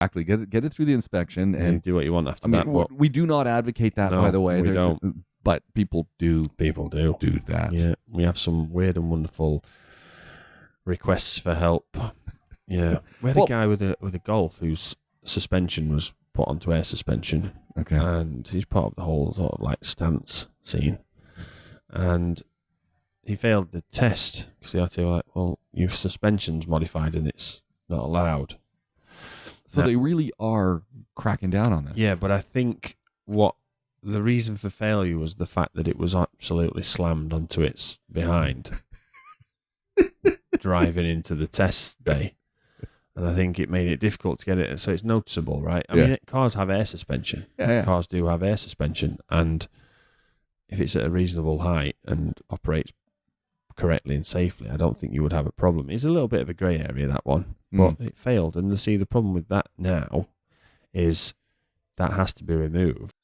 Exactly. Get it through the inspection and do what you want after that. But we do not advocate that, no, by the way. we don't. But people do. People do that. Yeah, we have some weird and wonderful requests for help. Yeah, we had a guy with a Golf whose suspension was put onto air suspension. Okay. And he's part of the whole sort of like stance scene, and he failed the test because the RTO were like, well, your suspension's modified and it's not allowed. So they really are cracking down on this. Yeah, but I think the reason for failure was the fact that it was absolutely slammed onto its behind driving into the test bay. And I think it made it difficult to get it. So it's noticeable, right? I mean, cars have air suspension. Yeah. Cars do have air suspension. And if it's at a reasonable height and operates correctly and safely, I don't think you would have a problem. It's a little bit of a grey area, that one. But it failed. And the problem with that now is that has to be removed